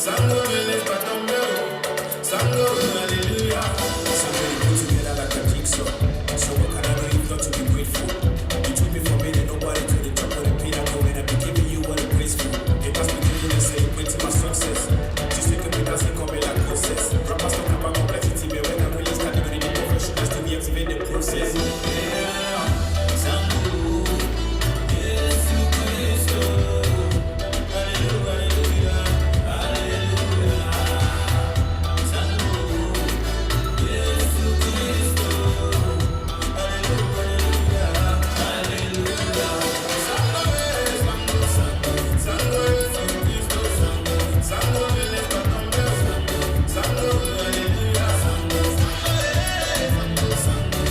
Sango vele patameo, sango hallelujah. Somebody put together like a jigsaw. So what can I do if not to be grateful? You took me from me and nobody to the top of the pinnacle, and I be giving you what I'm graceful. They must be giving and celebrating my success. Just take a bit as they come in like process. Rappers talk about complexity, but when I really start doing the professionals to be activate the process. Yeah, sango, yes, you Cristo. Hallelujah, hallelujah. Sango, yes, you Cristo. Hallelujah, hallelujah. Sango, yes, sango, sango. Sango, yes, you Cristo. Sango, sango, vele patambe. Sango, sango, hallelujah. Sango, sango, yes, sango, sango.